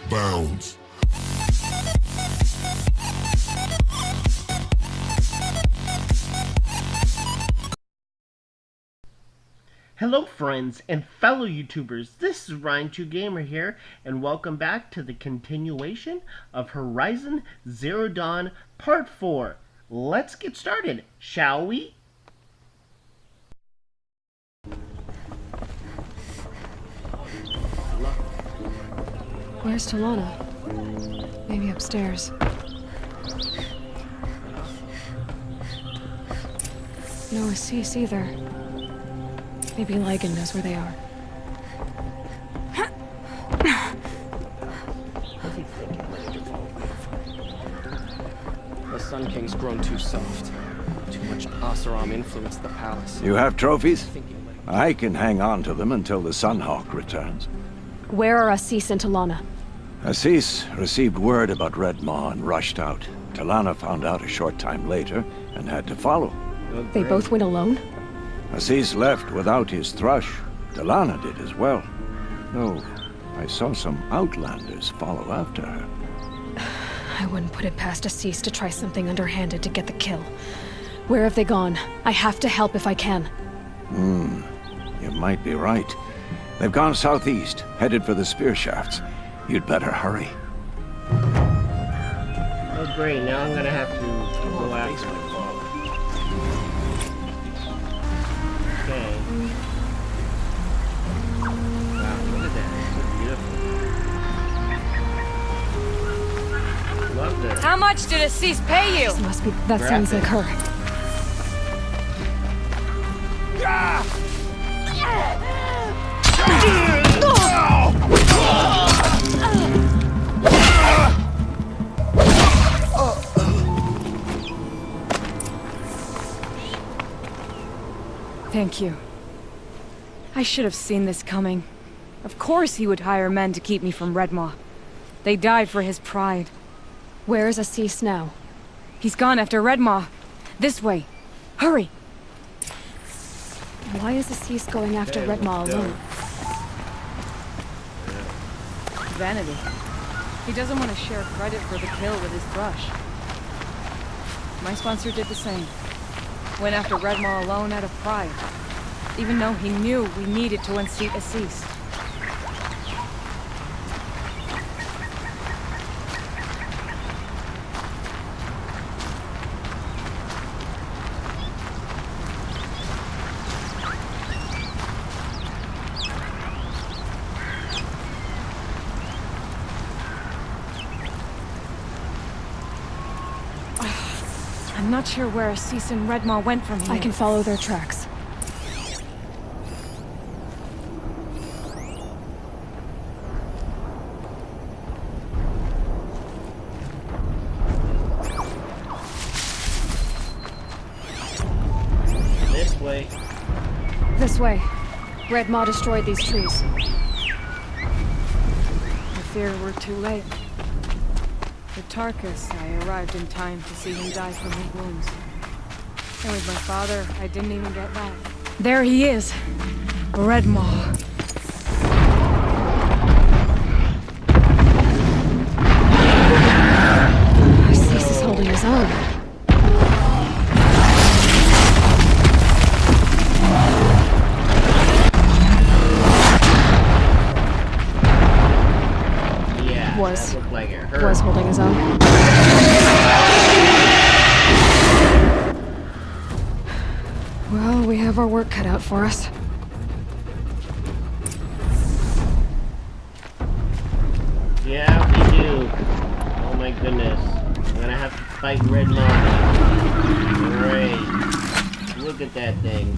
Bounds. Hello friends and fellow YouTubers, this is Ryan2Gamer here, and welcome back to the continuation of Horizon Zero Dawn Part 4. Let's get started, shall we? Where's Talana? Maybe upstairs. No Assis either. Maybe Lygan knows where they are. What's he thinking? The Sun King's grown too soft. Too much Oseram influenced the palace. You have trophies? I can hang on to them until the Sunhawk returns. Where are Assis and Talana? Assis received word about Red Maw and rushed out. Talana found out a short time later and had to follow. They both went alone? Assis left without his thrush. Talana did as well. Though I saw some outlanders follow after her. I wouldn't put it past Assis to try something underhanded to get the kill. Where have they gone? I have to help if I can. You might be right. They've gone southeast, headed for the spear shafts. You'd better hurry. Oh great, now I'm gonna have to go after him. Okay. Wow, look at that. It's so beautiful. Love this. How much did Assis pay you? This must be... That sounds like her. Thank you. I should have seen this coming. Of course he would hire men to keep me from Red Maw. They died for his pride. Where is Assis now? He's gone after Red Maw. This way. Hurry! Why is Assis going after Red Maw alone? Vanity. He doesn't want to share credit for the kill with his thrush. My sponsor did the same. Went after Red Maw alone out of pride. Even though he knew we needed to unseat Assis. I'm not sure where Assis and Red Maw went from here. I can follow their tracks. This way. This way. Red Maw destroyed these trees. I fear we're too late. With Tarkus, I arrived in time to see him die from his wounds. And with my father, I didn't even get that. There he is! Red Maw. Assis is holding his own. Yeah, Was. that looked like it hurt. Was holding his own. Well, we have our work cut out for us. Yeah, we do. Oh my goodness. I'm gonna have to fight Red Maw. Great. Look at that thing.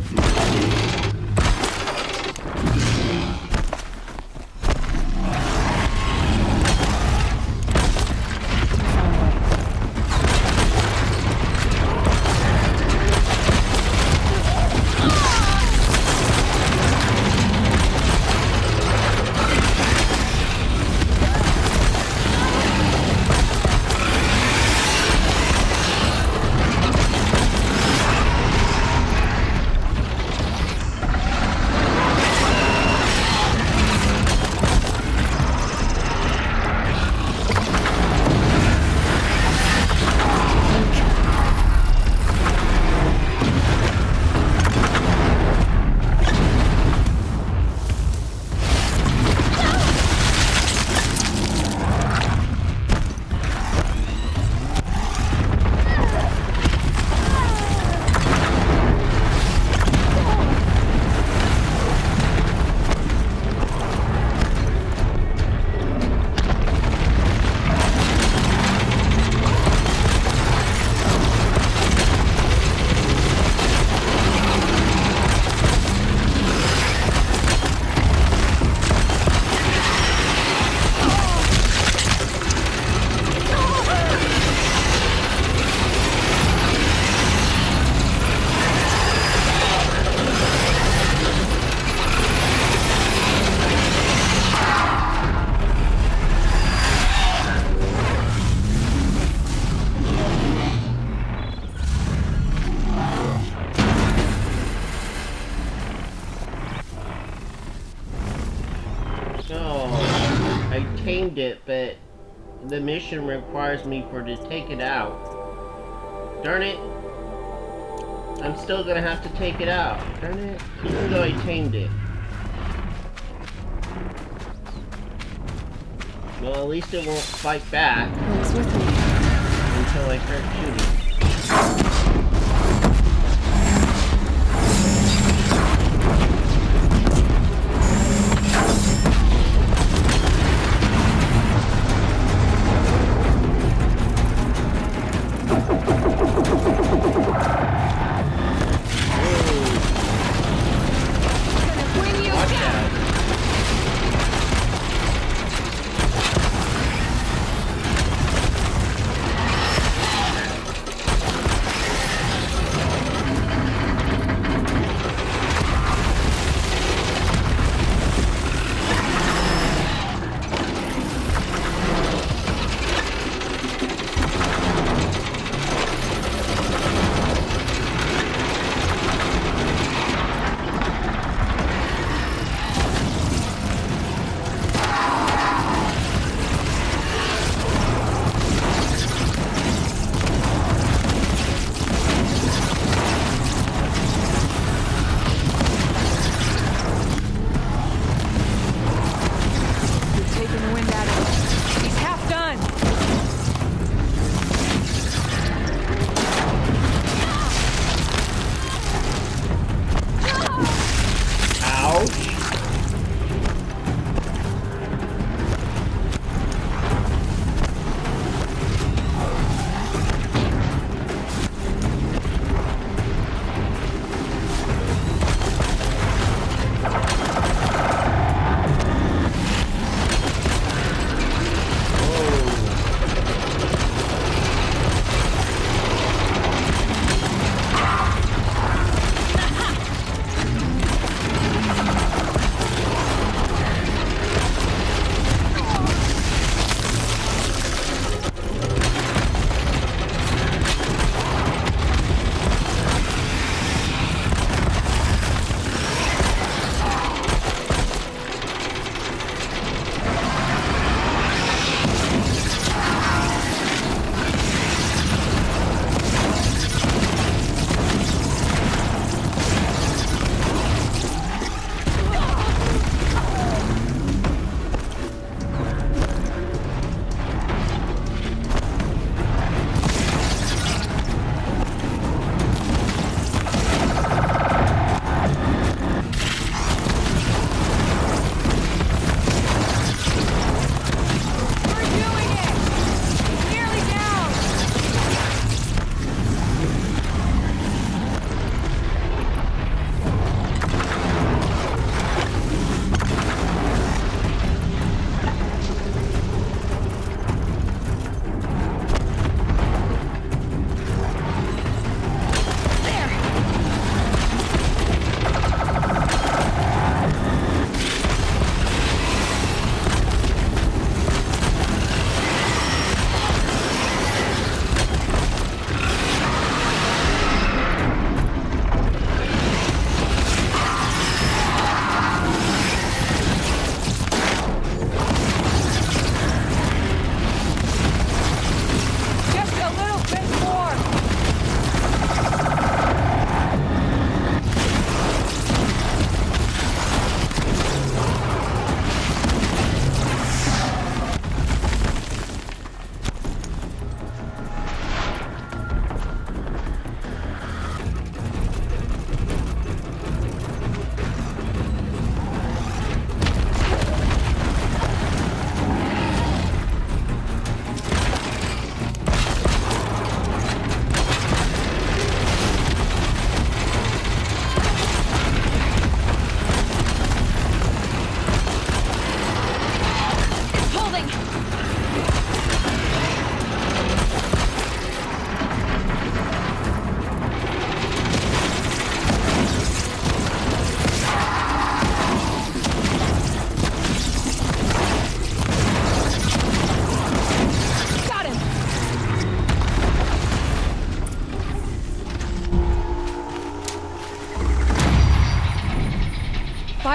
tamed it, but the mission requires me to take it out. Darn it. I'm still gonna have to take it out. Darn it. Even though I tamed it. Well, at least it won't fight back Looks with me. until I start shooting.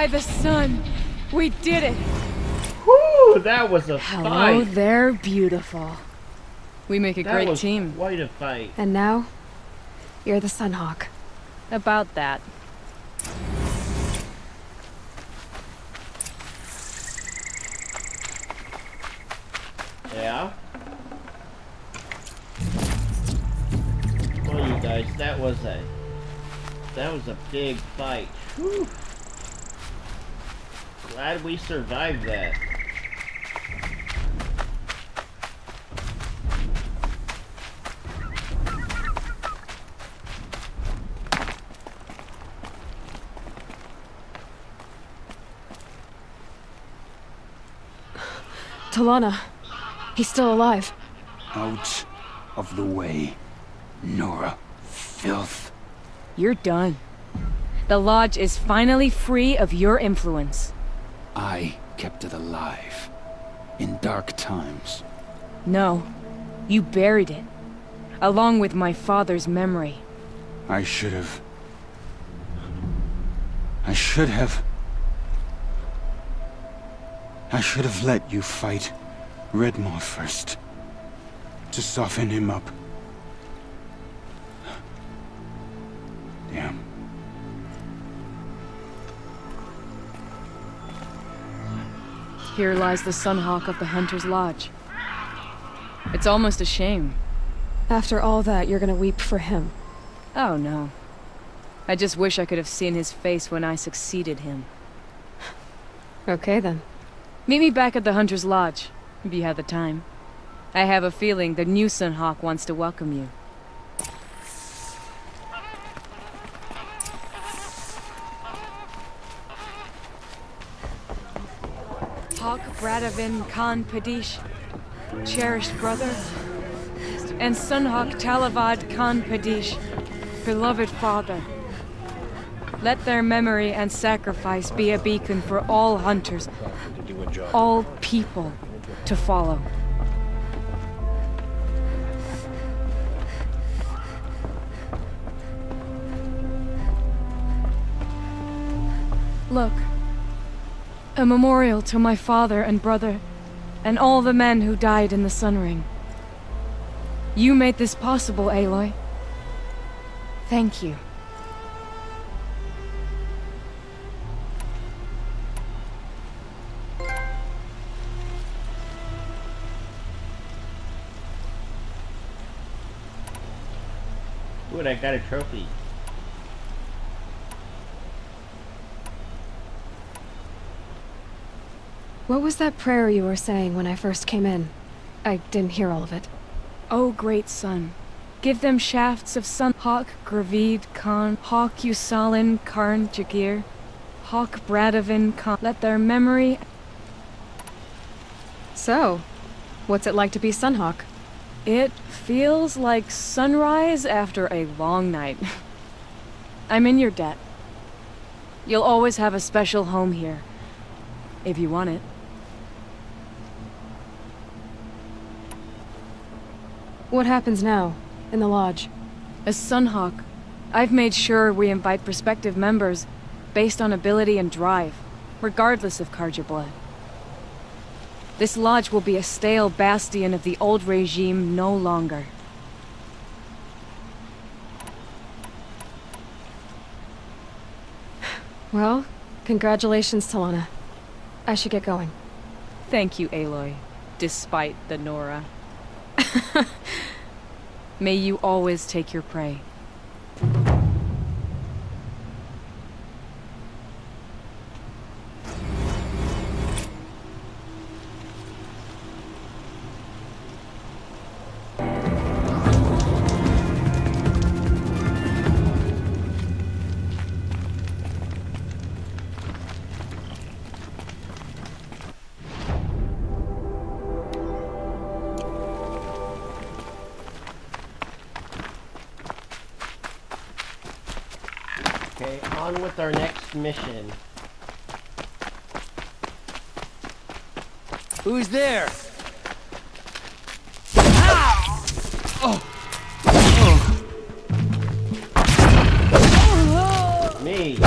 By the sun, we did it! Woo! Woo, that was a Hello fight. there, beautiful. We make a That great was team. quite a fight. And now, you're the Sunhawk. About that. Yeah? Well, you guys, that was a big fight. Whew. Glad we survived that. Talana, he's still alive. Out of the way, Nora. Filth. You're done. The Lodge is finally free of your influence. I kept it alive. In dark times. No, you buried it. Along with my father's memory. I should have... I should have let you fight Redmaw first. To soften him up. Damn. Here lies the Sunhawk of the Hunter's Lodge. It's almost a shame. After all that, you're gonna weep for him. Oh no. I just wish I could have seen his face when I succeeded him. Okay then. Meet me back at the Hunter's Lodge, if you have the time. I have a feeling the new Sunhawk wants to welcome you. Hawk Bradavin Khan Padish, cherished brother, and Sunhawk Talavad Khan Padish, beloved father. Let their memory and sacrifice be a beacon for all hunters, all people, to follow. Look. A memorial to my father and brother, and all the men who died in the Sun Ring. You made this possible, Aloy. Thank you. Ooh, I got a trophy. What was that prayer you were saying when I first came in? I didn't hear all of it. O great sun, give them shafts of sun. Hawk Gravid Khan, Hawk Usalin Karn Jagir, Hawk Bradavin Khan. Let their memory. So, what's it like to be Sunhawk? It feels like sunrise after a long night. I'm in your debt. You'll always have a special home here, if you want it. What happens now, in the Lodge? As Sunhawk, I've made sure we invite prospective members based on ability and drive, regardless of Carja blood. This lodge will be a stale bastion of the old regime no longer. Well, congratulations, Talana. I should get going. Thank you, Aloy, despite the Nora. May you always take your prey. Okay, on with our next mission. Who's there? Me.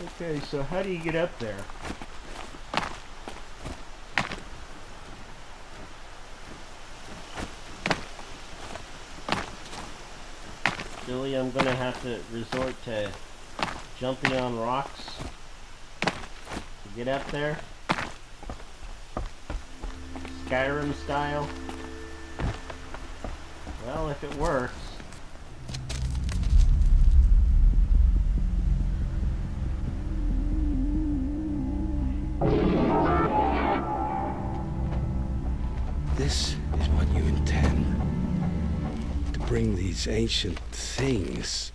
Okay, so how do you get up there? Billy, I'm gonna have to resort to jumping on rocks to get up there. Skyrim style. Well, if it works. This is what you intend. To bring these ancient things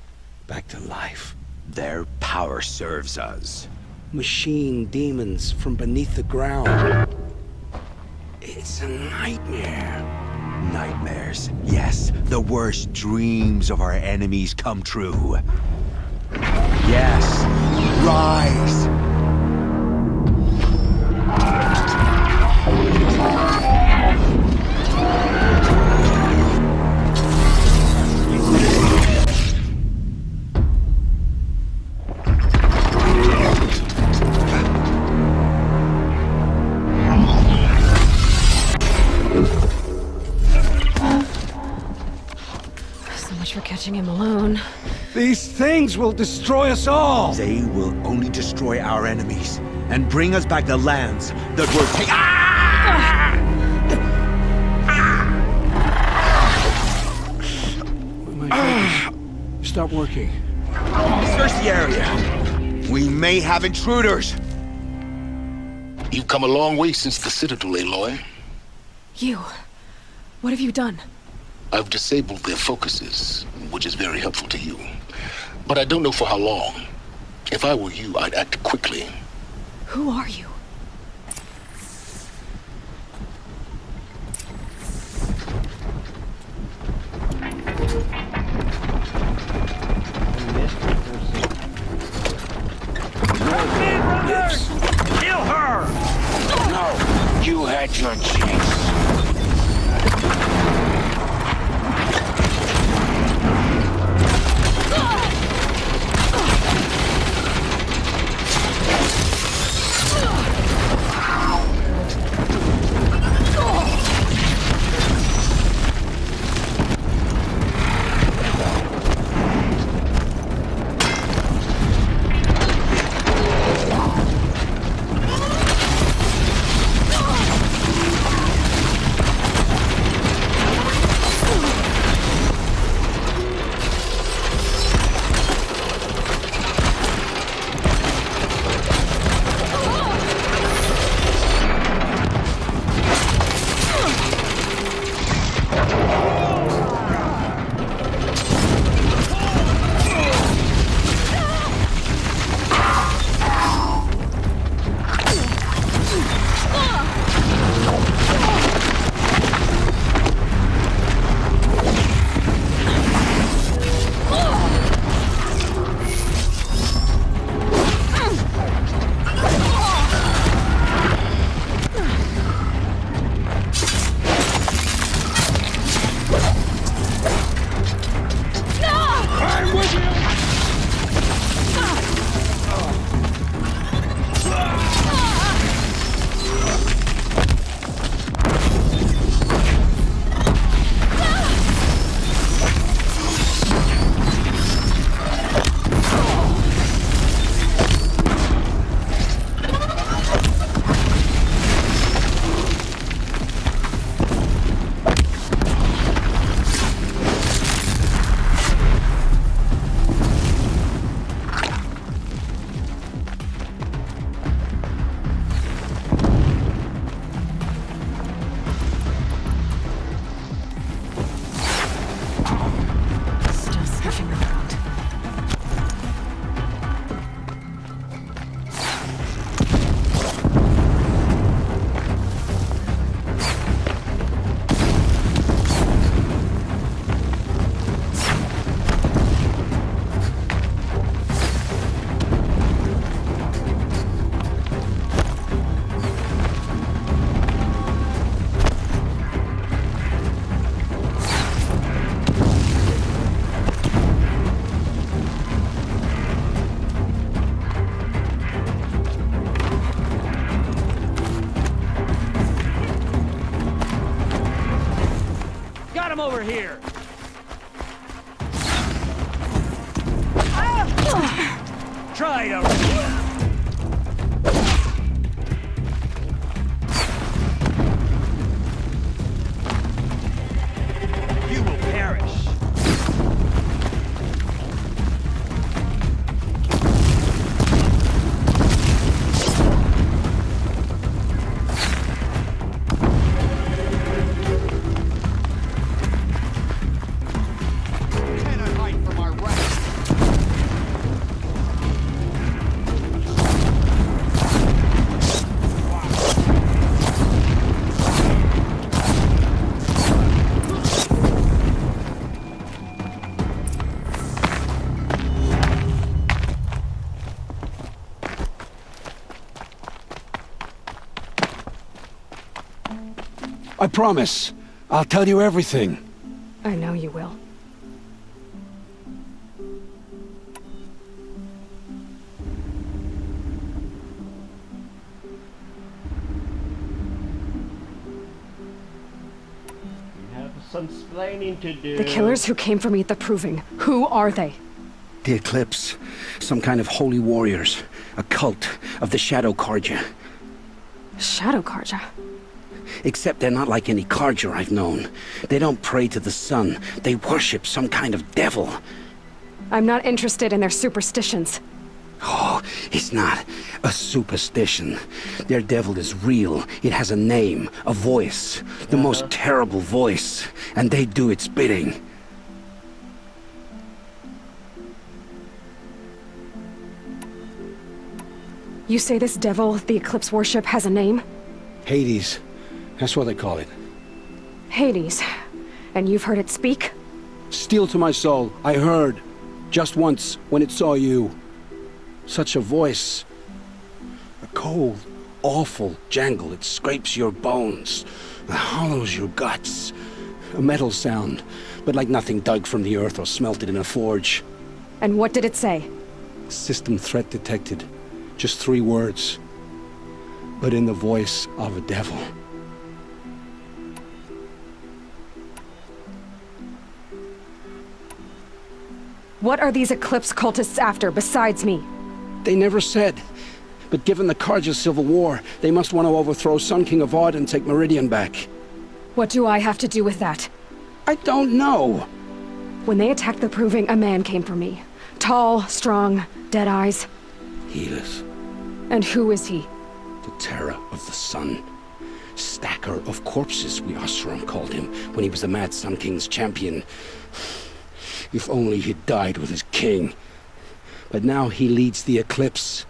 back to life. Their power serves us. Machine demons from beneath the ground. It's a nightmare. Nightmares. Yes, the worst dreams of our enemies come true. Yes, rise! So much for catching him alone. These things will destroy us all! They will only destroy our enemies and bring us back the lands that were taken. My focus. Stop working. Search the area. We may have intruders. You've come a long way since the Citadel, Aloy. You. What have you done? I've disabled their focuses, which is very helpful to you. But I don't know for how long. If I were you, I'd act quickly. Who are you? Kill her! No, you had your chance. over here! Try to... You will perish. Cannot hide from our wrath. I promise. I'll tell you everything. I know you will. You have some splaining to do. The killers who came for me at the Proving, who are they? The Eclipse. Some kind of holy warriors. A cult of the Shadow Carja. Shadow Carja. Except they're not like any Carja I've known. They don't pray to the sun. They worship some kind of devil. I'm not interested in their superstitions. Oh, it's not a superstition. Their devil is real. It has a name, a voice. The most terrible voice. And they do its bidding. You say this devil the Eclipse worship has a name? Hades. That's what they call it. Hades. And you've heard it speak? Steel to my soul, I heard. Just once, when it saw you. Such a voice. A cold, awful jangle. It scrapes your bones. It hollows your guts. A metal sound, but like nothing dug from the earth or smelted in a forge. And what did it say? System threat detected. Just 3 words. But in the voice of a devil. What are these Eclipse cultists after besides me? They never said. But given the Carja civil war, they must want to overthrow Sun King Avad and take Meridian back. What do I have to do with that? I don't know. When they attacked the Proving, a man came for me. Tall, strong, dead eyes. Helis, And who is he? the terror of the sun. Stacker of corpses, we Oseram called him, when he was the Mad Sun King's champion. If only he'd died with his king. But now he leads the Eclipse.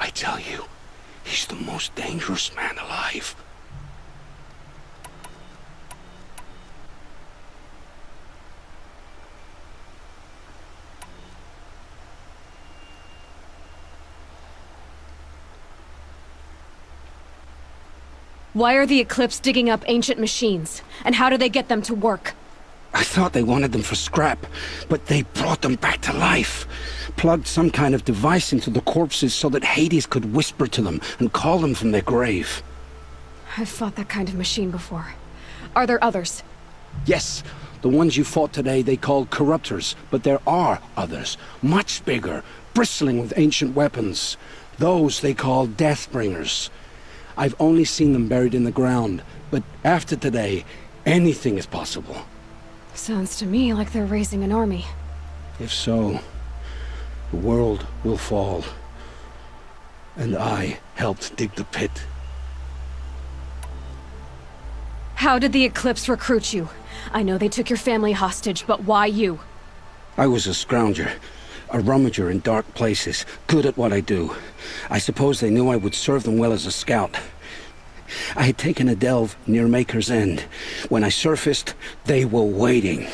I tell you, he's the most dangerous man alive. Why are the Eclipse digging up ancient machines? And how do they get them to work? I thought they wanted them for scrap, but they brought them back to life. Plugged some kind of device into the corpses so that Hades could whisper to them and call them from their grave. I've fought that kind of machine before. Are there others? Yes, the ones you fought today they called corruptors, but there are others, much bigger, bristling with ancient weapons. Those they call Deathbringers. I've only seen them buried in the ground, but after today, anything is possible. Sounds to me like they're raising an army. If so, the world will fall. And I helped dig the pit. How did the Eclipse recruit you? I know they took your family hostage, but why you? I was a scrounger, a rummager in dark places, good at what I do. I suppose they knew I would serve them well as a scout. I had taken a delve near Maker's End. When I surfaced, they were waiting.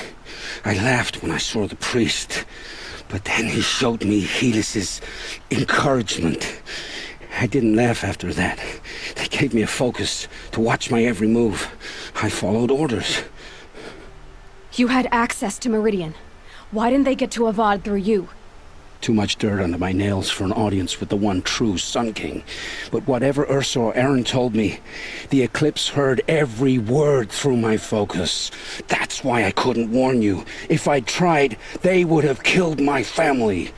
I laughed when I saw the priest, but then he showed me Helis's encouragement. I didn't laugh after that. They gave me a focus to watch my every move. I followed orders. You had access to Meridian. Why didn't they get to Avad through you? Too much dirt under my nails for an audience with the one true Sun King. But whatever Ursa or Eren told me, the Eclipse heard every word through my focus. That's why I couldn't warn you. If I'd tried, they would have killed my family.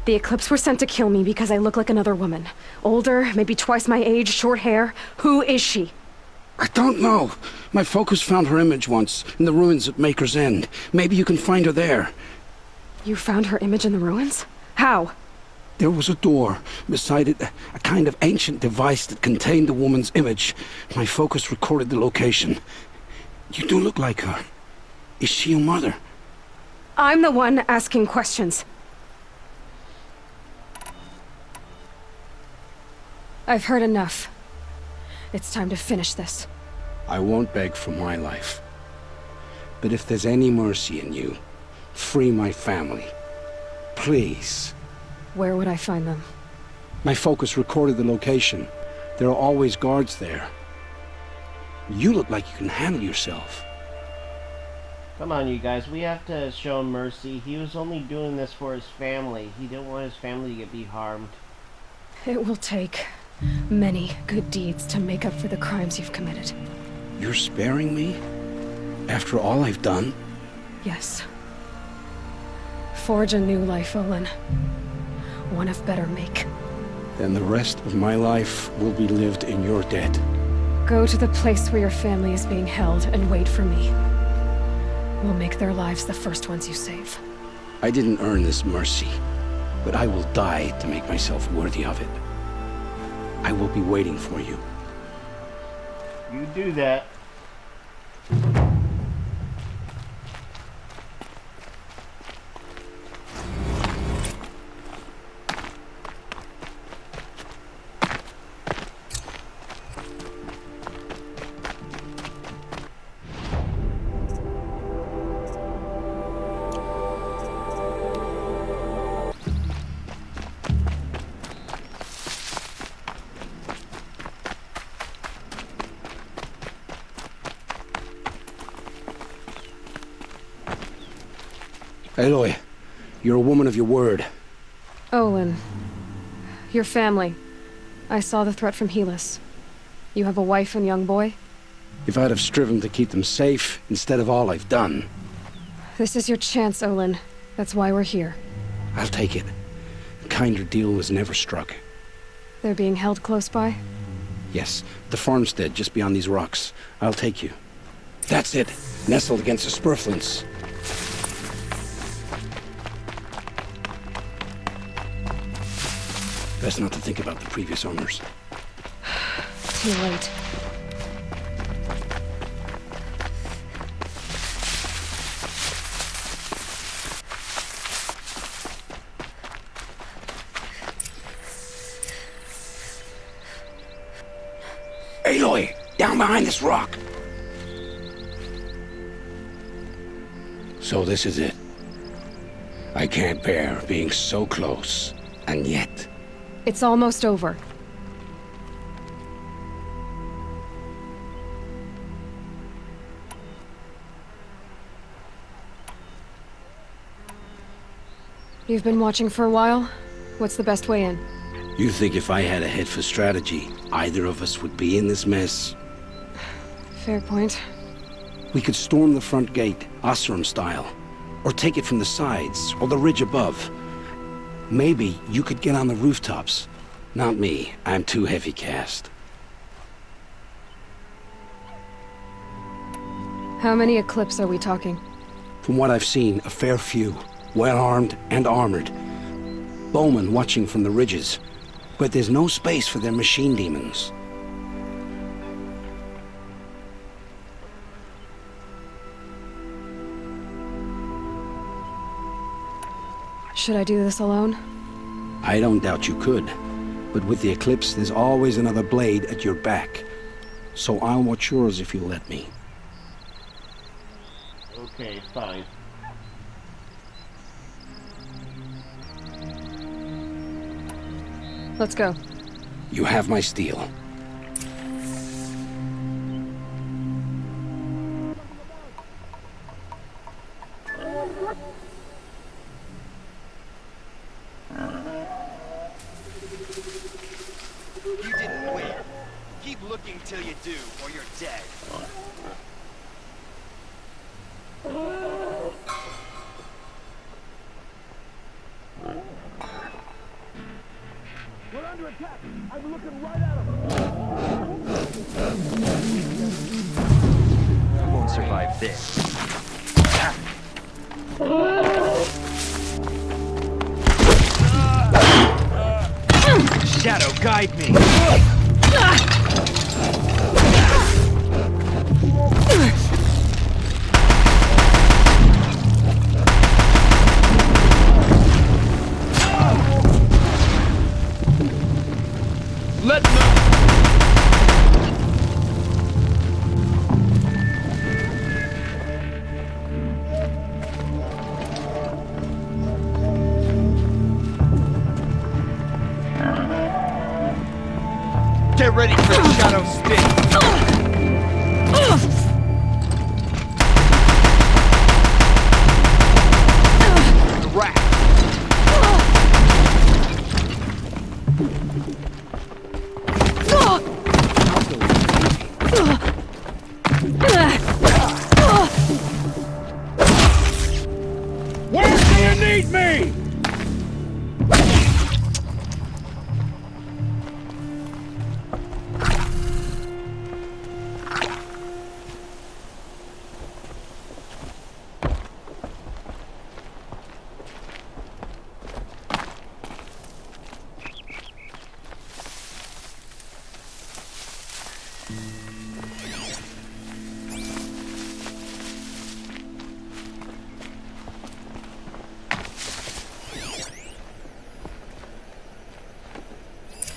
The Eclipse were sent to kill me because I look like another woman. Older, maybe twice my age, short hair. Who is she? I don't know. My focus found her image once, in the ruins at Maker's End. Maybe you can find her there. You found her image in the ruins? How? There was a door. Beside it, a kind of ancient device that contained the woman's image. My focus recorded the location. You do look like her. Is she your mother? I'm the one asking questions. I've heard enough. It's time to finish this. I won't beg for my life. But if there's any mercy in you, free my family. Please. Where would I find them? My focus recorded the location. There are always guards there. You look like you can handle yourself. Come on, you guys. We have to show him mercy. He was only doing this for his family. He didn't want his family to be harmed. It will take many good deeds to make up for the crimes you've committed. You're sparing me? After all I've done? Yes. Forge a new life, Olin. One of better make. Then the rest of my life will be lived in your debt. Go to the place where your family is being held and wait for me. We'll make their lives the first ones you save. I didn't earn this mercy, but I will die to make myself worthy of it. I will be waiting for you. You do that. Aloy, you're a woman of your word. Olin. Your family. I saw the threat from Helis. You have a wife and young boy? If I'd have striven to keep them safe instead of all I've done. This is your chance, Olin. That's why we're here. I'll take it. A kinder deal was never struck. They're being held close by? Yes, the farmstead just beyond these rocks. I'll take you. That's it. Nestled against the spurflints. Best not to think about the previous owners. Too late. Aloy! Down behind this rock! So this is it. I can't bear being so close, and yet... It's almost over. You've been watching for a while? What's the best way in? You think if I had a head for strategy, either of us would be in this mess? Fair point. We could storm the front gate, Oseram style, or take it from the sides, or the ridge above. Maybe you could get on the rooftops. Not me. I'm too heavy cast. How many Eclipse are we talking? From what I've seen, a fair few. Well-armed and armored. Bowmen watching from the ridges. But there's no space for their machine demons. Should I do this alone? I don't doubt you could. But with the Eclipse, there's always another blade at your back. So I'll watch yours if you let me. Okay, fine. Let's go. You have my steel. looking till you do, or you're dead. We're under attack. I'm looking right at him. You won't survive this. Shadow, guide me. Let no... Get ready for a shadow spin. Rat. Where do you need me?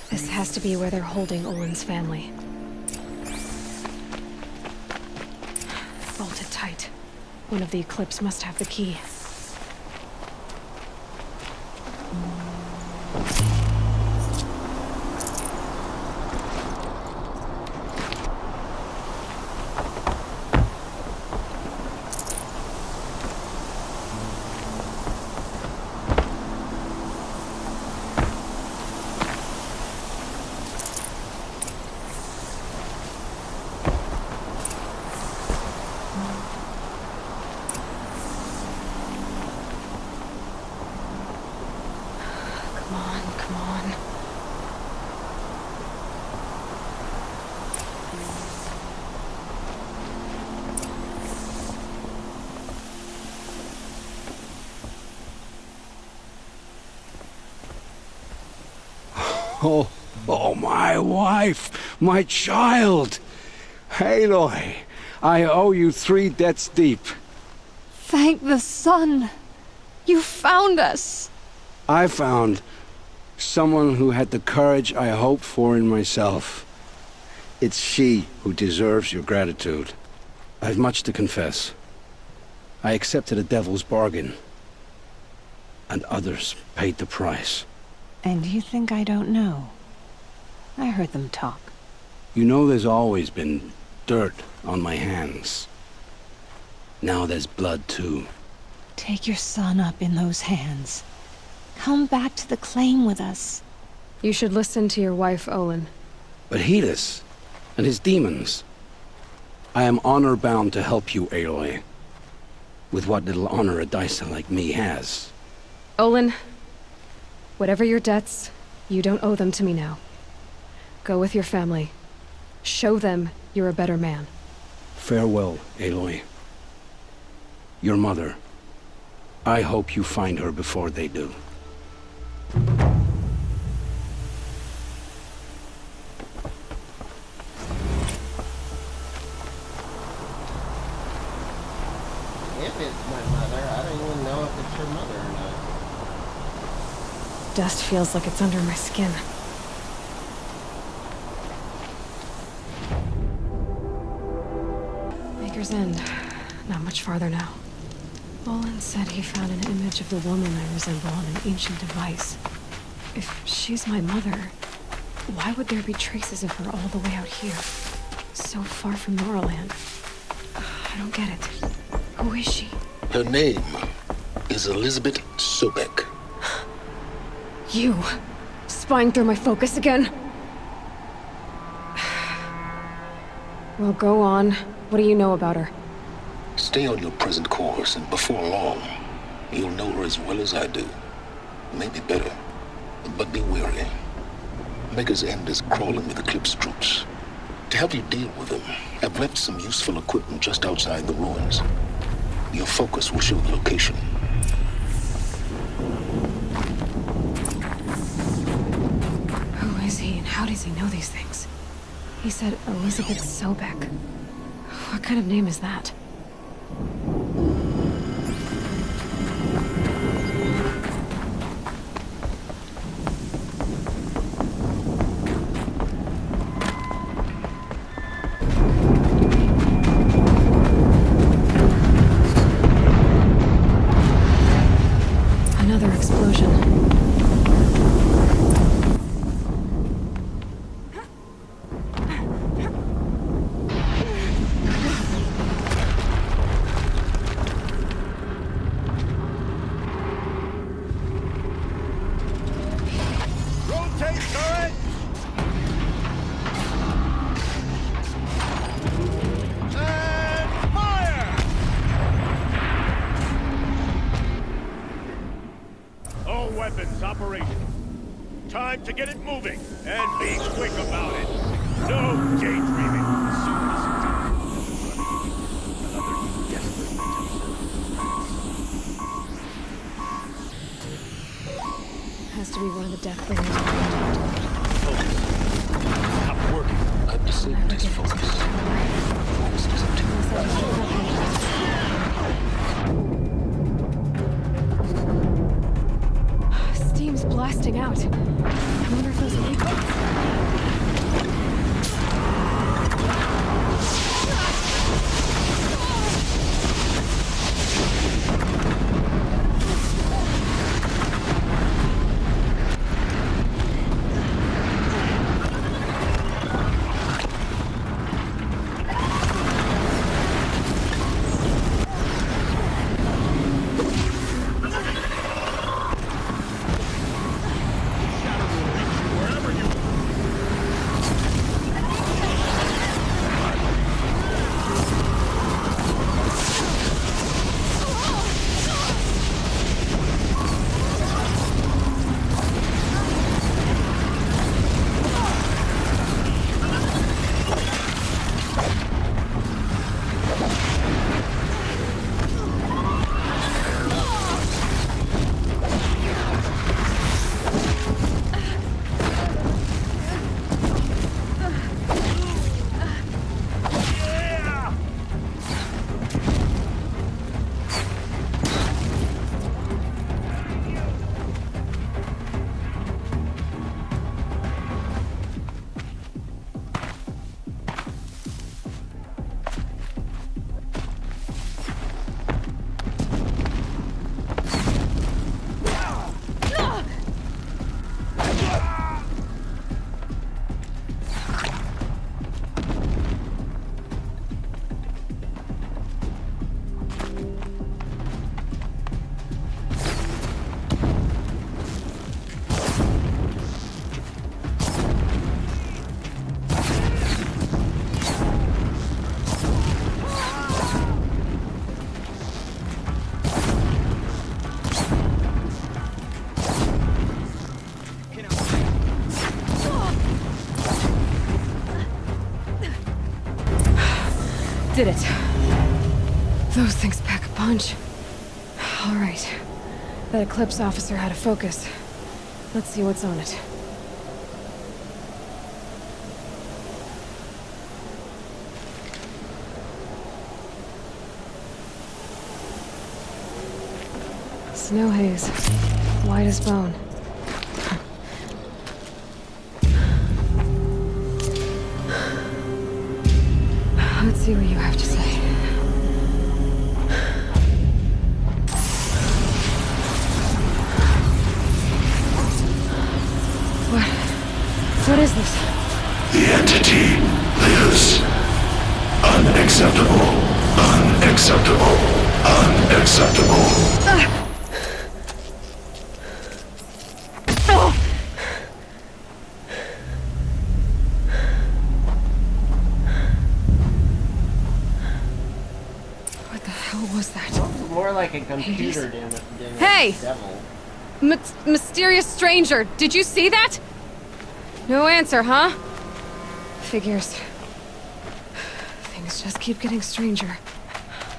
This has to be where they're holding Olin's family. Bolted tight. One of the Eclipse must have the key. Come on, come on. Oh, my wife, my child. Aloy, I owe you 3 debts deep. Thank the sun! You found us! I found someone who had the courage I hoped for in myself. It's she who deserves your gratitude. I've much to confess. I accepted a devil's bargain, and others paid the price. And you think I don't know? I heard them talk. You know there's always been dirt on my hands. Now there's blood too. Take your son up in those hands. Come back to the claim with us. You should listen to your wife, Olin. But Helis and his demons. I am honor-bound to help you, Aloy. With what little honor a Dyson like me has. Olin, whatever your debts, you don't owe them to me now. Go with your family. Show them you're a better man. Farewell, Aloy. Your mother. I hope you find her before they do. If it's my mother, I don't even know if it's your mother or not. Dust feels like it's under my skin. Maker's End. Not much farther now. Olin said he found an image of the woman I resemble on an ancient device. If she's my mother, why would there be traces of her all the way out here? So far from Noraland. I don't get it. Who is she? Her name is Elizabeth Sobek. You! Spying through my focus again? Well, go on. What do you know about her? Stay on your present course, and before long, you'll know her as well as I do. Maybe better. But be wary. Maker's End is crawling with Eclipse troops. To help you deal with them, I've left some useful equipment just outside the ruins. Your focus will show the location. Who is he and how does he know these things? He said Elizabeth Sobek. What kind of name is that? Another explosion. Weapons operational. Time to get it moving, and be quick about it. No daydreaming. Has to be one of the death bringers. Stop working. I've disabled his focus. Focus isn't too Steam's blasting out. I wonder if those leaks. Did it. Those things pack a punch. All right. That Eclipse officer had a focus. Let's see what's on it. Snow haze. White as bone. Let's see what you have to say. What is this? The entity lives. Unacceptable. Unacceptable. Unacceptable. like a computer than Hey! a devil. Mysterious stranger, did you see that? No answer, huh? Figures. Things just keep getting stranger.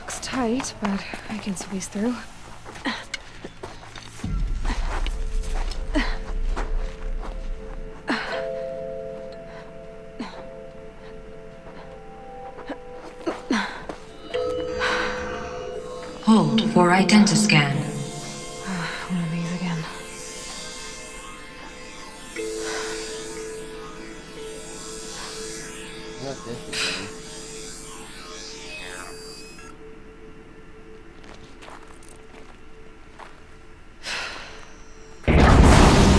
Looks tight, but I can squeeze through. Hold for identiscan. One of these again. Not this again.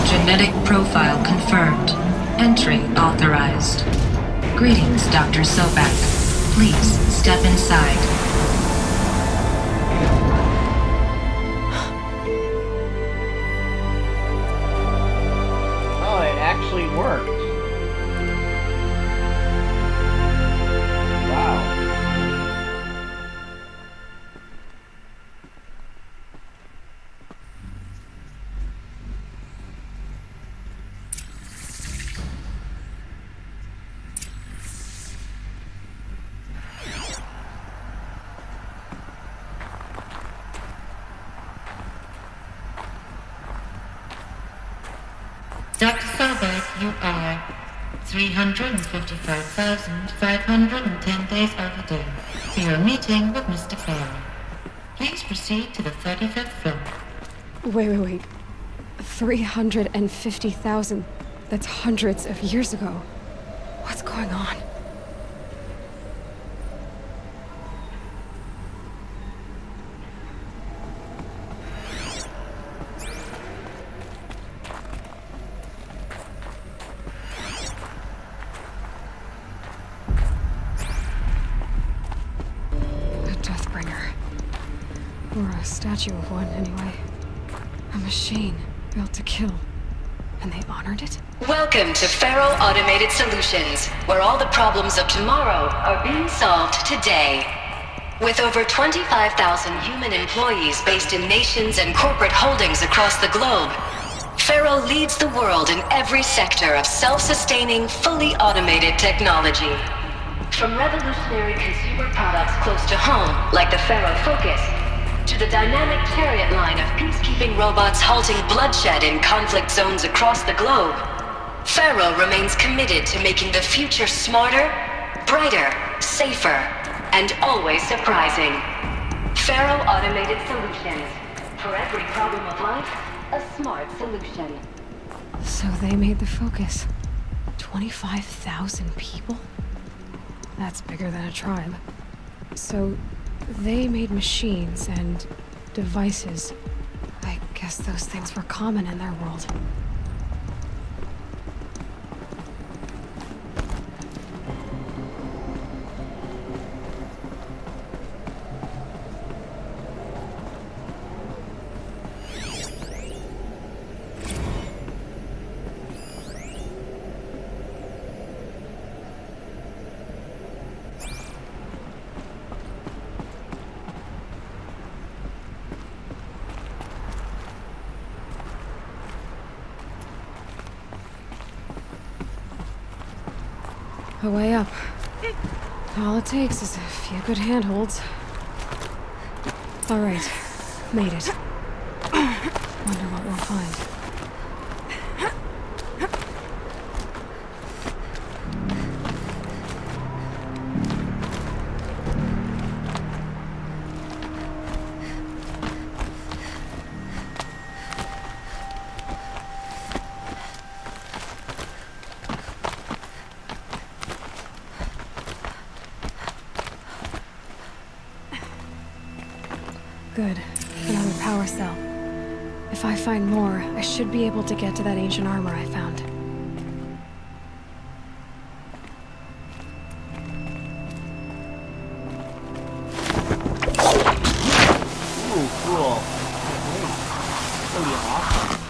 Genetic profile confirmed. Entry authorized. Greetings, Dr. Sobek. Please step inside. Oh, it actually worked. Wow. Dr. Sobek, you are 355,510 days overdue for your meeting with Mr. Farrell. Please proceed to the 35th floor. Wait. 350,000. That's hundreds of years ago. What's going on? Or a statue of one, anyway. A machine built to kill. And they honored it? Welcome to Faro Automated Solutions, where all the problems of tomorrow are being solved today. With over 25,000 human employees based in nations and corporate holdings across the globe, Faro leads the world in every sector of self-sustaining, fully automated technology. From revolutionary consumer products close to home, like the Faro Focus, to the dynamic Chariot line of peacekeeping robots halting bloodshed in conflict zones across the globe, Faro remains committed to making the future smarter, brighter, safer, and always surprising. Faro Automated Solutions. For every problem of life, a smart solution. So they made the Focus. 25,000 people? That's bigger than a tribe. So they made machines and devices. I guess those things were common in their world. A way up. All it takes is a few good handholds. All right, made it. Wonder what we'll find. Good. Another power cell. If I find more, I should be able to get to that ancient armor I found. Ooh, cool. It's gonna be awesome.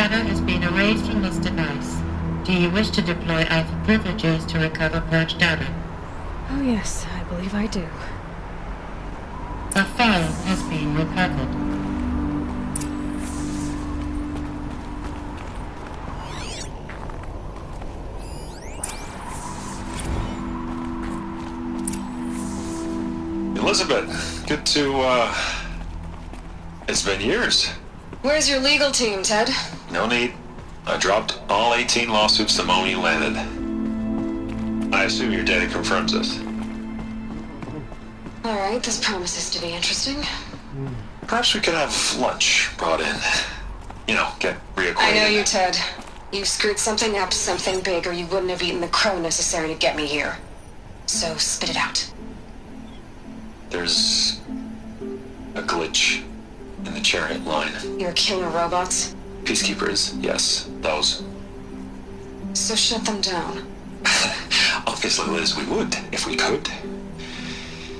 data has been erased from this device. Do you wish to deploy Alpha privileges to recover purged data? Oh yes, I believe I do. A file has been recovered. Elizabeth, good to, it's been years. Where's your legal team, Ted? No need. I dropped all 18 lawsuits the moment you landed. I assume your data confirms this. All right, this promises to be interesting. Perhaps we could have lunch brought in. You know, get reacquainted. I know you, Ted. You've screwed something up, something big, or you wouldn't have eaten the crow necessary to get me here. So spit it out. There's a glitch in the chariot line. Your killer robots? Peacekeepers, yes, those. So shut them down. Obviously, Liz, we would, if we could.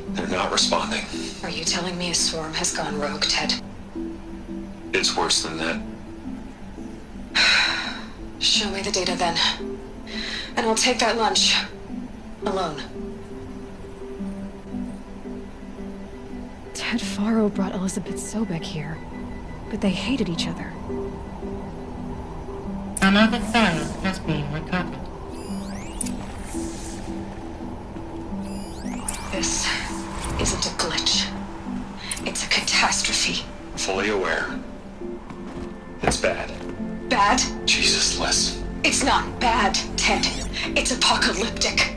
They're not responding. Are you telling me a swarm has gone rogue, Ted? It's worse than that. Show me the data then. And I'll take that lunch. Alone. Ted Faro brought Elizabeth Sobek here, but they hated each other. Another file has been recovered. This isn't a glitch. It's a catastrophe. Fully aware. It's bad. Bad? Jesus, Liz. It's not bad, Ted. It's apocalyptic.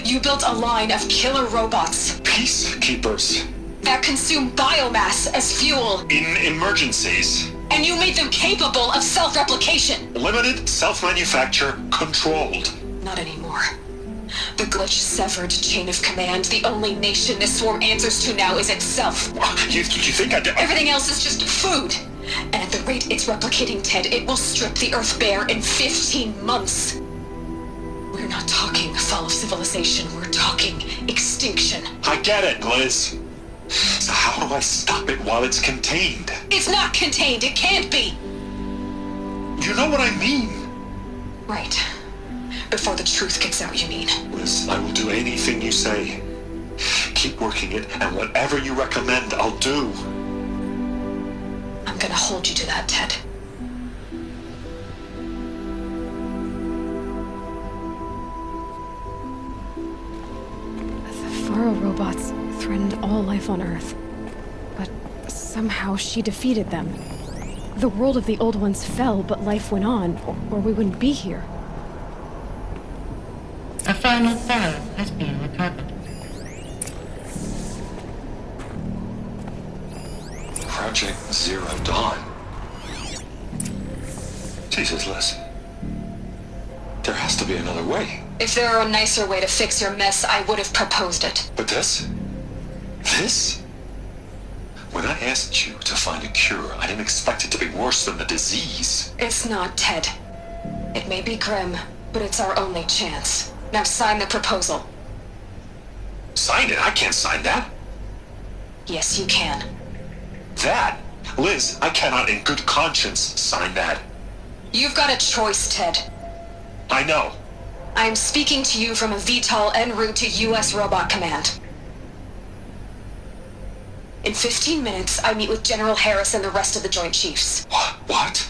You built a line of killer robots. Peacekeepers. That consume biomass as fuel. In emergencies. And you made them capable of self-replication. Limited, self-manufacture, controlled. Not anymore. The glitch severed chain of command. The only nation this swarm answers to now is itself. You think I did? Everything else is just food. And at the rate it's replicating, Ted, it will strip the Earth bare in 15 months. We're not talking fall of civilization. We're talking extinction. I get it, Liz. So how do I stop it while it's contained? It's not contained. It can't be. You know what I mean? Right. Before the truth gets out, you mean? Liz, I will do anything you say. Keep working it, and whatever you recommend, I'll do. I'm gonna hold you to that, Ted. The Faro robots threatened all life on Earth, but somehow she defeated them. The world of the old ones fell, but life went on, or we wouldn't be here. A final file has been recovered. Project Zero Dawn. Jesus, Liz. There has to be another way. If there were a nicer way to fix your mess, I would have proposed it. But this? This? When I asked you to find a cure, I didn't expect it to be worse than the disease. It's not, Ted. It may be grim, but it's our only chance. Now sign the proposal. Sign it? I can't sign that. Yes, you can. That? Liz, I cannot in good conscience sign that. You've got a choice, Ted. I know. I am speaking to you from a VTOL en route to U.S. Robot Command. In 15 minutes, I meet with General Harris and the rest of the Joint Chiefs. What?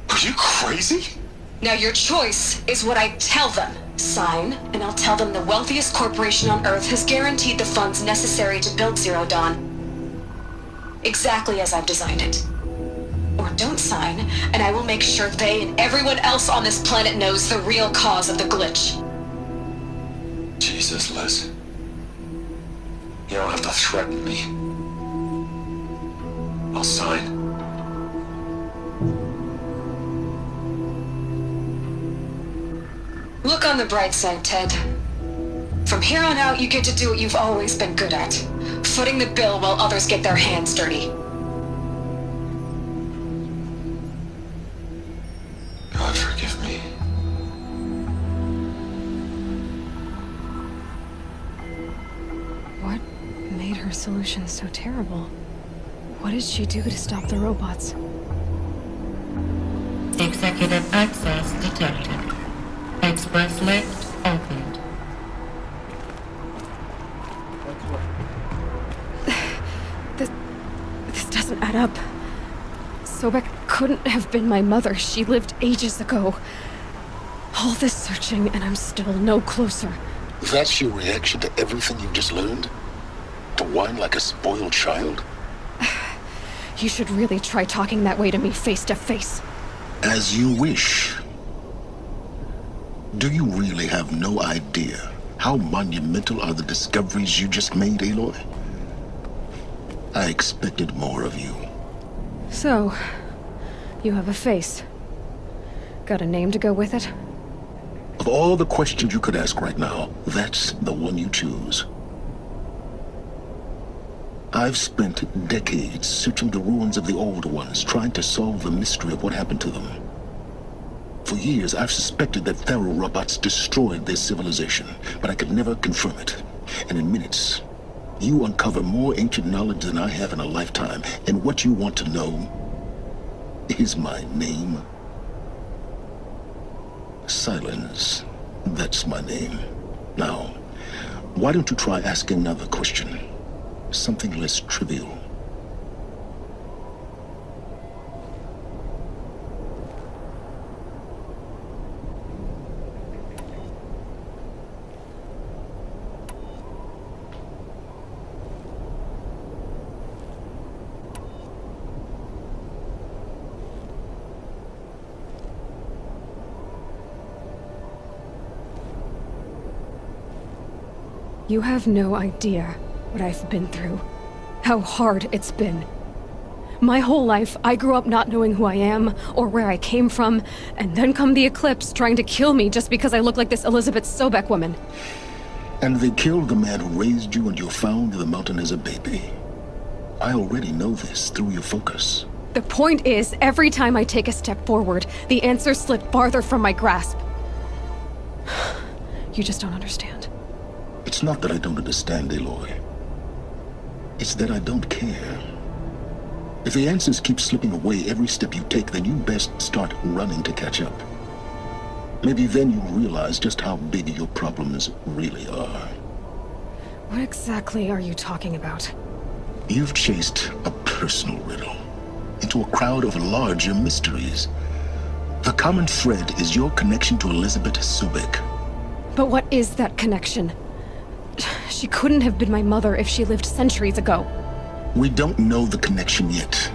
Are you crazy? Now your choice is what I tell them. Sign, and I'll tell them the wealthiest corporation on Earth has guaranteed the funds necessary to build Zero Dawn. Exactly as I've designed it. Or don't sign, and I will make sure they and everyone else on this planet knows the real cause of the glitch. Jesus, Liz. You don't have to threaten me. I'll sign. Look on the bright side, Ted. From here on out, you get to do what you've always been good at. Footing the bill while others get their hands dirty. God forgive me. What made her solution so terrible? What did she do to stop the robots? Executive access detected. Express lift opened. This doesn't add up. Sobek couldn't have been my mother. She lived ages ago. All this searching, and I'm still no closer. That's your reaction to everything you've just learned? To whine like a spoiled child? You should really try talking that way to me face to face. As you wish. Do you really have no idea how monumental are the discoveries you just made, Aloy? I expected more of you. So, you have a face. Got a name to go with it? Of all the questions you could ask right now, that's the one you choose. I've spent decades searching the ruins of the old ones, trying to solve the mystery of what happened to them. For years, I've suspected that Faro robots destroyed their civilization, but I could never confirm it. And in minutes, you uncover more ancient knowledge than I have in a lifetime, and what you want to know is my name. Silence. That's my name. Now, why don't you try asking another question? Something less trivial. You have no idea what I've been through. How hard it's been. My whole life, I grew up not knowing who I am or where I came from, and then come the Eclipse trying to kill me just because I look like this Elizabeth Sobek woman. And they killed the man who raised you and you found in the mountain as a baby. I already know this through your focus. The point is, every time I take a step forward, the answers slip farther from my grasp. You just don't understand. It's not that I don't understand, Aloy. It's that I don't care. If the answers keep slipping away every step you take, then you best start running to catch up. Maybe then you'll realize just how big your problems really are. What exactly are you talking about? You've chased a personal riddle into a crowd of larger mysteries. The common thread is your connection to Elizabeth Sobek. But what is that connection? She couldn't have been my mother if she lived centuries ago. We don't know the connection yet.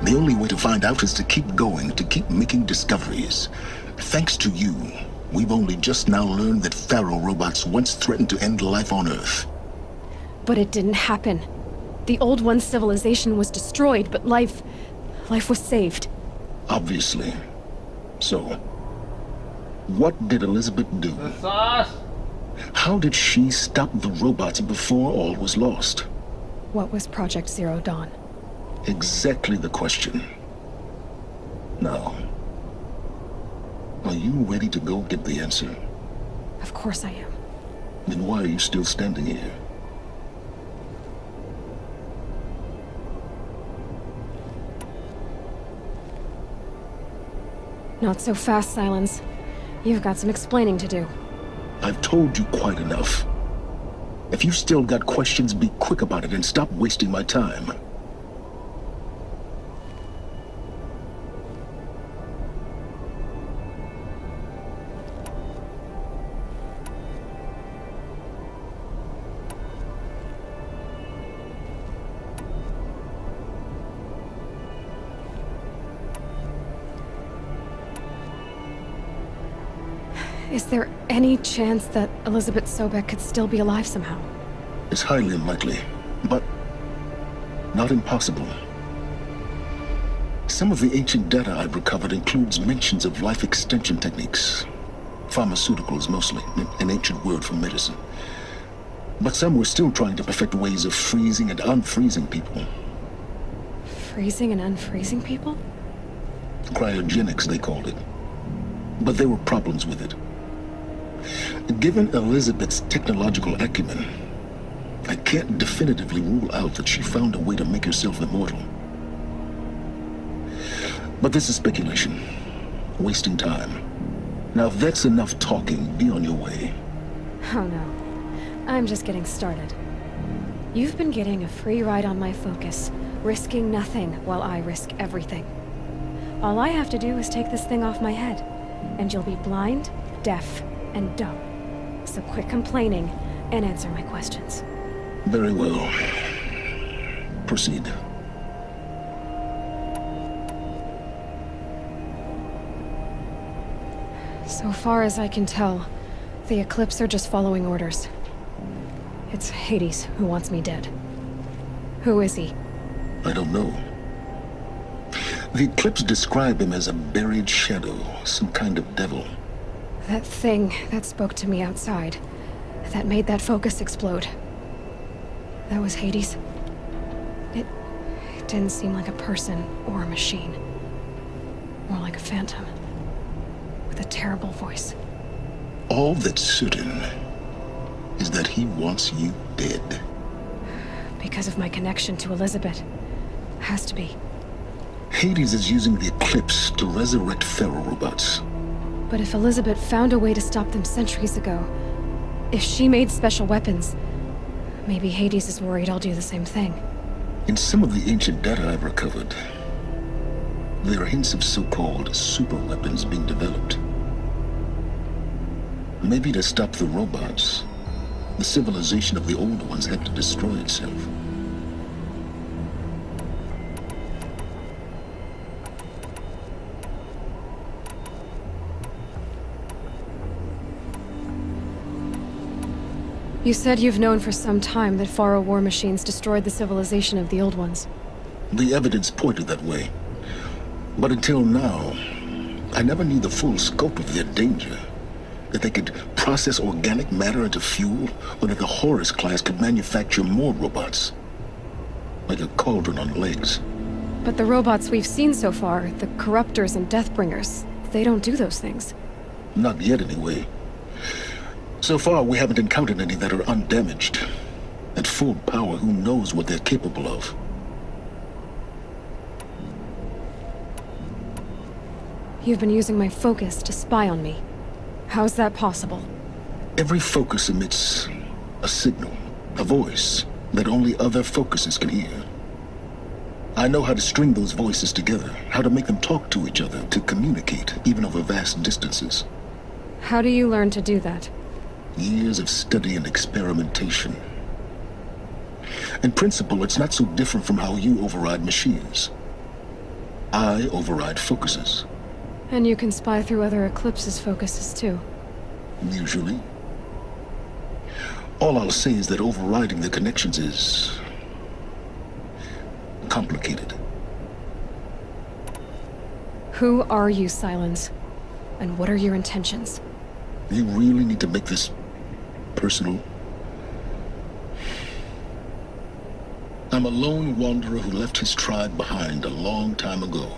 The only way to find out is to keep going, to keep making discoveries. Thanks to you, we've only just now learned that Faro robots once threatened to end life on Earth. But it didn't happen. The Old One's civilization was destroyed, but life was saved. Obviously. So, what did Elizabeth do? The sauce! How did she stop the robots before all was lost? What was Project Zero Dawn? Exactly the question. Now, are you ready to go get the answer? Of course I am. Then why are you still standing here? Not so fast, Silence. You've got some explaining to do. I've told you quite enough. If you still got questions, be quick about it and stop wasting my time. Is there any chance that Elizabeth Sobek could still be alive somehow? It's highly unlikely, but not impossible. Some of the ancient data I've recovered includes mentions of life extension techniques. Pharmaceuticals, mostly, an ancient word for medicine. But some were still trying to perfect ways of freezing and unfreezing people. Freezing and unfreezing people? Cryogenics, they called it. But there were problems with it. Given Elizabeth's technological acumen, I can't definitively rule out that she found a way to make herself immortal. But this is speculation. wasting time. Now, if that's enough talking, be on your way. Oh no. I'm just getting started. You've been getting a free ride on my focus, risking nothing while I risk everything. All I have to do is take this thing off my head, and you'll be blind, deaf, and dumb. So quit complaining and answer my questions. Very well. Proceed. So far as I can tell, the Eclipse are just following orders. It's Hades who wants me dead. Who is he? I don't know. The Eclipse describe him as a buried shadow, some kind of devil. That thing that spoke to me outside, that made that focus explode. That was Hades. It didn't seem like a person or a machine. More like a phantom. With a terrible voice. All that's certain is that he wants you dead. Because of my connection to Elizabeth. Has to be. Hades is using the Eclipse to resurrect feral robots. But if Elizabeth found a way to stop them centuries ago, if she made special weapons, maybe Hades is worried I'll do the same thing. In some of the ancient data I've recovered, there are hints of so-called super weapons being developed. Maybe to stop the robots, the civilization of the old ones had to destroy itself. You said you've known for some time that Faro war machines destroyed the civilization of the old ones. The evidence pointed that way. But until now, I never knew the full scope of their danger. That they could process organic matter into fuel, or that the Horus class could manufacture more robots. Like a cauldron on legs. But the robots we've seen so far, the Corruptors and Deathbringers, they don't do those things. Not yet, anyway. So far, we haven't encountered any that are undamaged. At full power, who knows what they're capable of? You've been using my focus to spy on me. How's that possible? Every focus emits a signal, a voice, that only other focuses can hear. I know how to string those voices together, how to make them talk to each other, to communicate, even over vast distances. How do you learn to do that? Years of study and experimentation. In principle, it's not so different from how you override machines. I override focuses. And you can spy through other Eclipse's focuses too. Usually. All I'll say is that overriding the connections is complicated. Who are you, Silence? And what are your intentions? You really need to make this personal? I'm a lone wanderer who left his tribe behind a long time ago.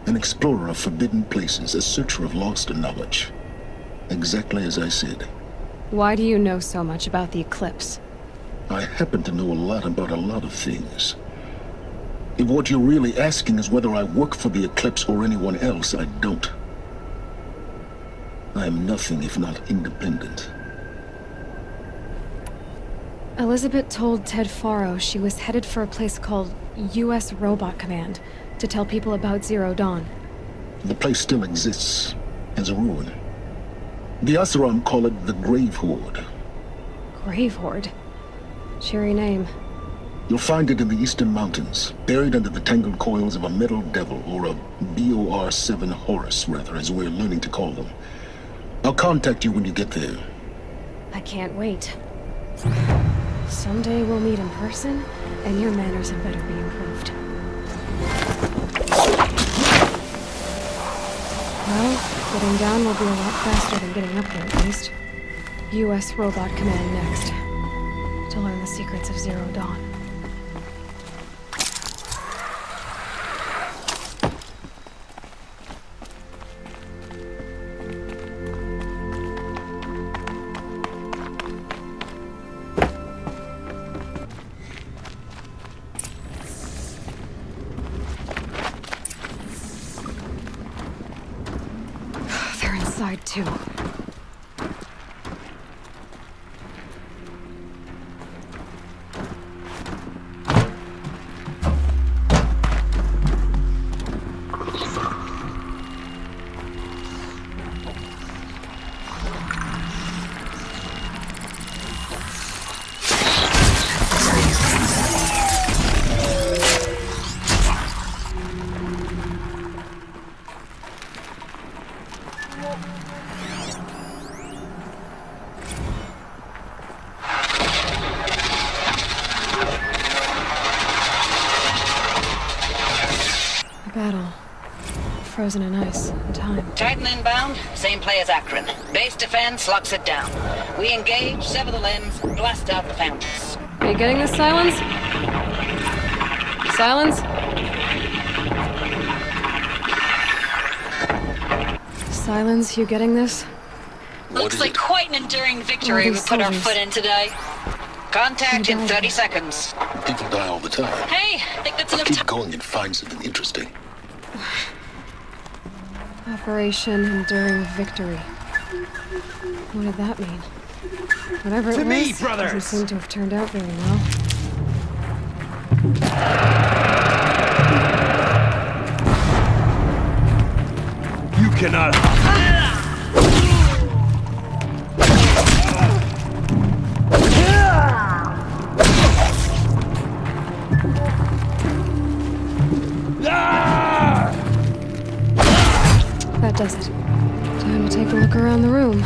An explorer of forbidden places, a searcher of lost knowledge. Exactly as I said. Why do you know so much about the Eclipse? I happen to know a lot about a lot of things. If what you're really asking is whether I work for the Eclipse or anyone else, I don't. I am nothing if not independent. Elizabeth told Ted Faro she was headed for a place called U.S. Robot Command to tell people about Zero Dawn. The place still exists as a ruin. The Asaram call it the Grave Horde. Grave Horde? Cheery name. You'll find it in the Eastern Mountains, buried under the tangled coils of a metal devil, or a BOR-7 Horus, rather, as we're learning to call them. I'll contact you when you get there. I can't wait. Someday we'll meet in person, and your manners had better be improved. Well, getting down will be a lot faster than getting up there, at least. U.S. Robot Command next. To learn the secrets of Zero Dawn. that too. Battle. Frozen in ice and time. Titan inbound, same play as Akron. Base defense locks it down. We engage, sever the limbs, blast out the fountains. Are you getting this, Silence? Silence? Silence, you getting this? Looks like quite an enduring victory we put our foot in today. Contact in 30 seconds. People die all the time. Hey, I think that's enough Keep time. going and find something interesting. Operation Enduring Victory. What did that mean? Whatever it was, doesn't seem to have turned out very well. You cannot. That does it. Time to take a look around the room.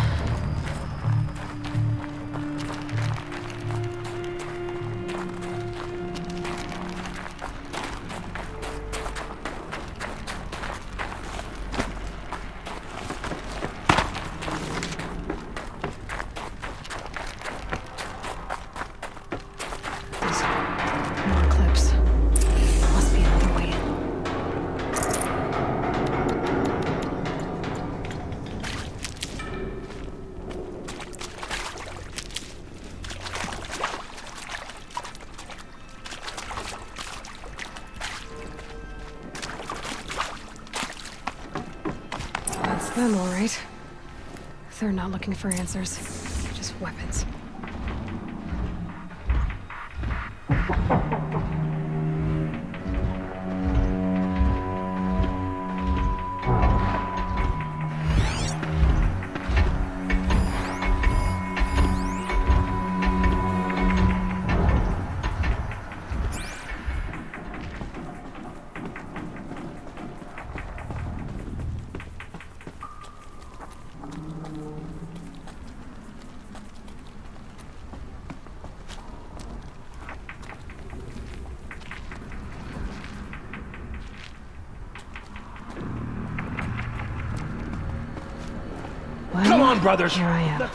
More clips. Must be another way in. That's them, all right. They're not looking for answers, just weapons. Well, Come on, brothers. Here I am.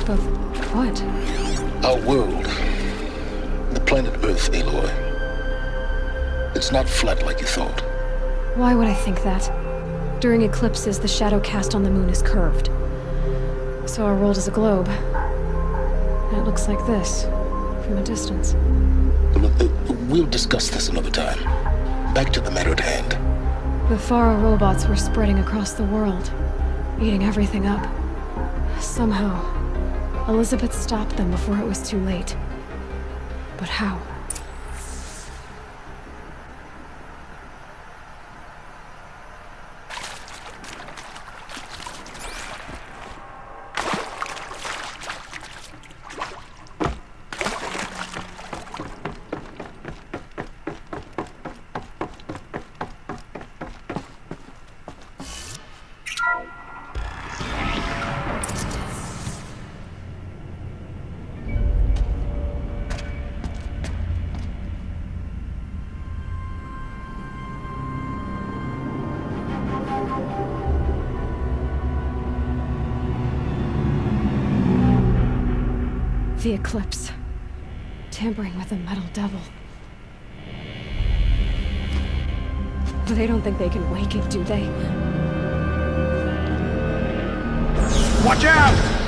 map of what? Our world. The planet Earth, Aloy. It's not flat like you thought. Why would I think that? During eclipses, the shadow cast on the moon is curved. So our world is a globe. And it looks like this, from a distance. We'll discuss this another time. Back to the matter at hand. The Faro robots were spreading across the world, eating everything up. Somehow, Elizabeth stopped them before it was too late. But how? The eclipse. Tampering with the metal devil. But they don't think they can wake it, do they? Watch out!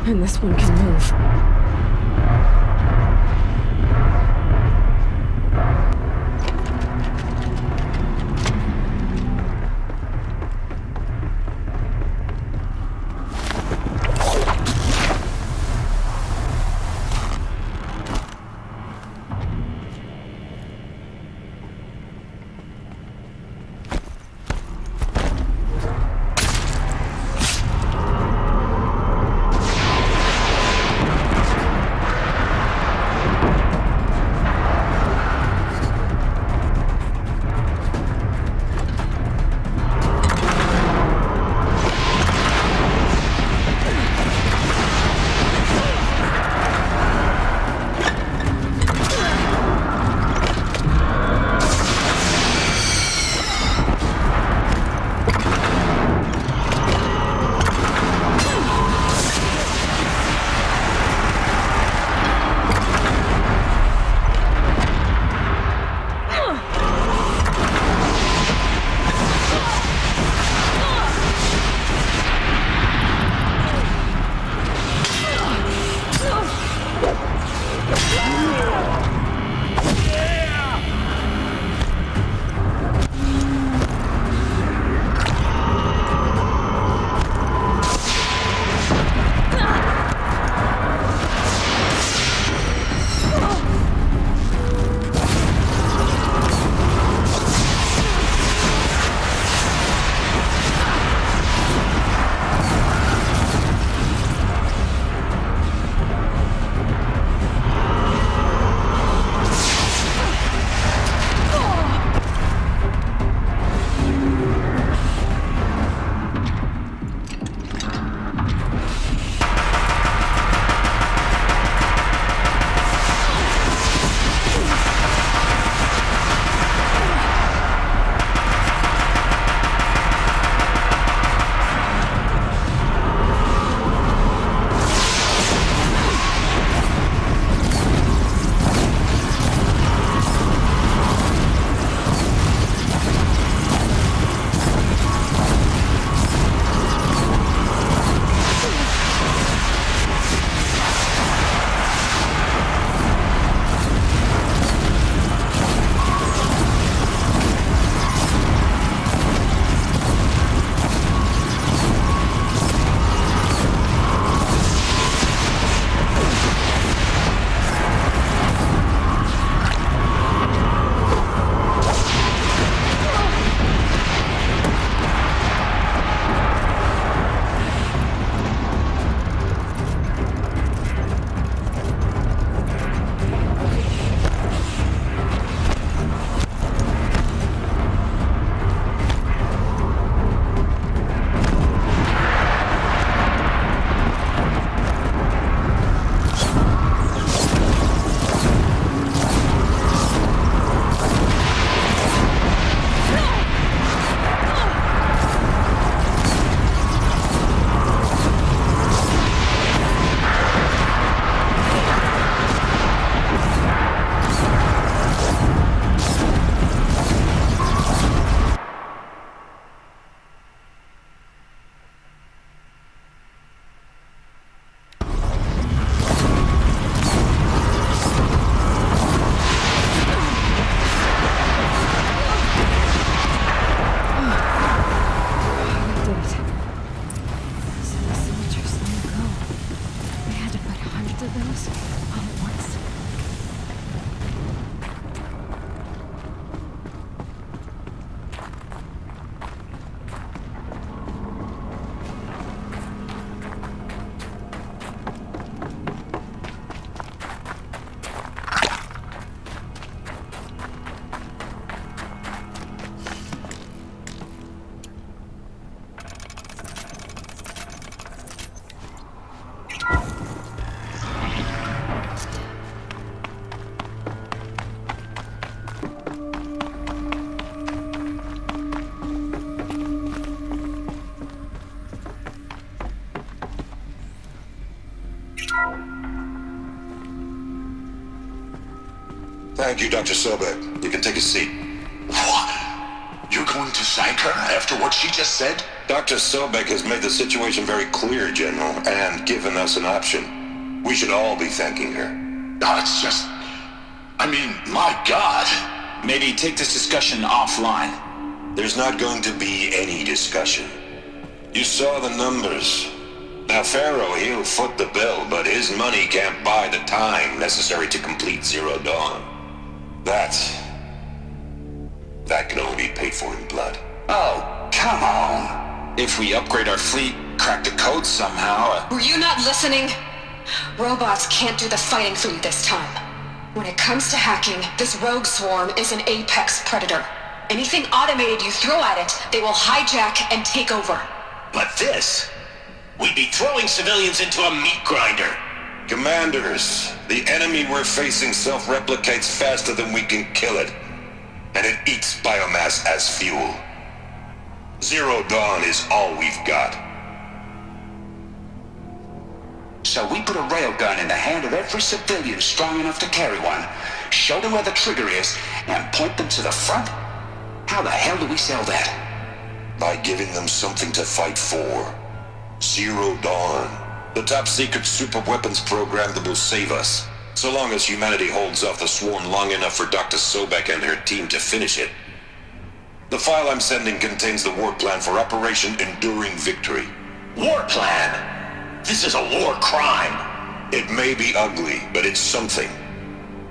And this one can move. Thank you, Dr. Sobek. You can take a seat. What? You're going to thank her after what she just said? Dr. Sobek has made the situation very clear, General, and given us an option. We should all be thanking her. No, it's just... I mean, my God. Maybe take this discussion offline. There's not going to be any discussion. You saw the numbers. Now, Pharaoh, he'll foot the bill, but his money can't buy the time necessary to complete Zero Dawn. That can only be paid for in blood. Oh, come on. If we upgrade our fleet, crack the code somehow... Were you not listening? Robots can't do the fighting for you this time. When it comes to hacking, this rogue swarm is an apex predator. Anything automated you throw at it, they will hijack and take over. But this... we'd be throwing civilians into a meat grinder. Commanders, the enemy we're facing self-replicates faster than we can kill it. And it eats biomass as fuel. Zero Dawn is all we've got. So we put a railgun in the hand of every civilian strong enough to carry one, show them where the trigger is, and point them to the front? How the hell do we sell that? By giving them something to fight for. Zero Dawn. The top-secret super-weapons program that will save us. So long as humanity holds off the swarm long enough for Dr. Sobek and her team to finish it. The file I'm sending contains the war plan for Operation Enduring Victory. War plan? This is a war crime. It may be ugly, but it's something.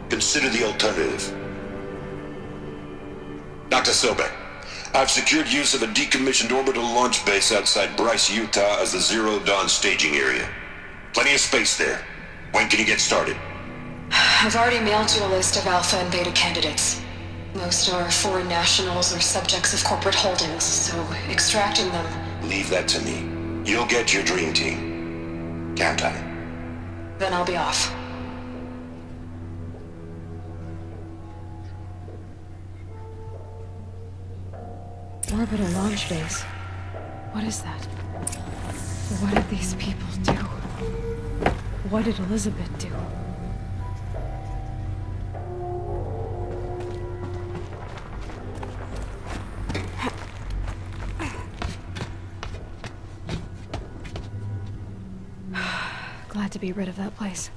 Consider the alternative. Dr. Sobek, I've secured use of a decommissioned orbital launch base outside Bryce, Utah as the Zero Dawn staging area. Plenty of space there. When can you get started? I've already mailed you a list of Alpha and Beta candidates. Most are foreign nationals or subjects of corporate holdings, so extracting them... Leave that to me. You'll get your dream team. Count on it. Then I'll be off. Orbital launch base. What is that? What did these people do? What did Elizabeth do? Glad to be rid of that place.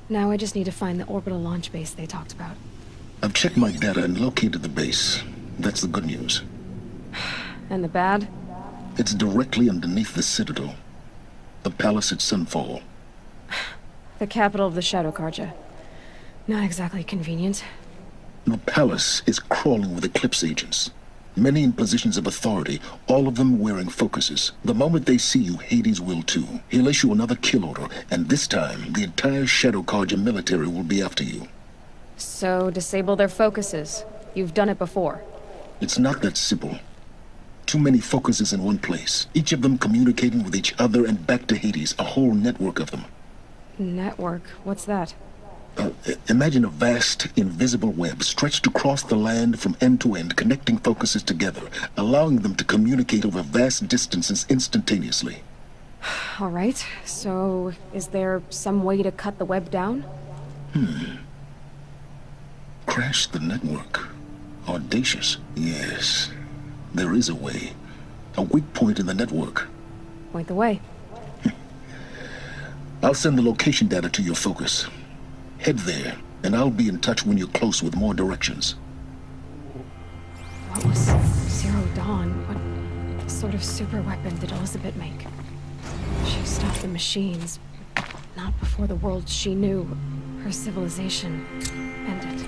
Now I just need to find the orbital launch base they talked about. I've checked my data and located the base. That's the good news. And the bad? It's directly underneath the Citadel. The palace at Sunfall. The capital of the Shadow Carja. Not exactly convenient. The palace is crawling with Eclipse agents. Many in positions of authority, all of them wearing focuses. The moment they see you, Hades will too. He'll issue another kill order, and this time, the entire Shadow Carja military will be after you. So, disable their focuses. You've done it before. It's not that simple. Too many focuses in one place, each of them communicating with each other and back to Hades, a whole network of them. Network? What's that? Imagine a vast, invisible web stretched across the land from end to end, connecting focuses together, allowing them to communicate over vast distances instantaneously. All right, so is there some way to cut the web down? Crash the network. Audacious. Yes, there is a way. A weak point in the network. Point the way. I'll send the location data to your focus. Head there, and I'll be in touch when you're close with more directions. What was Zero Dawn? What sort of super weapon did Elizabeth make? She stopped the machines, but not before the world she knew, her civilization, ended.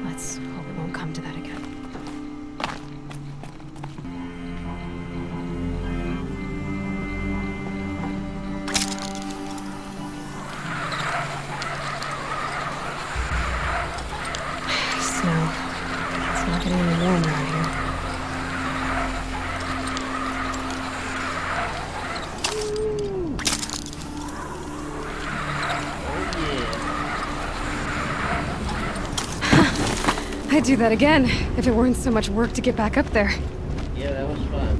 Let's hope it won't come to that again. Snow. It's not getting any warmer out here. I'd do that again, if it weren't so much work to get back up there. Yeah, that was fun.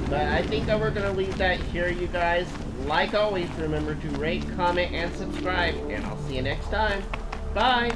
But I think that we're going to leave that here, you guys. Like always, remember to rate, comment, and subscribe. And I'll see you next time. Bye!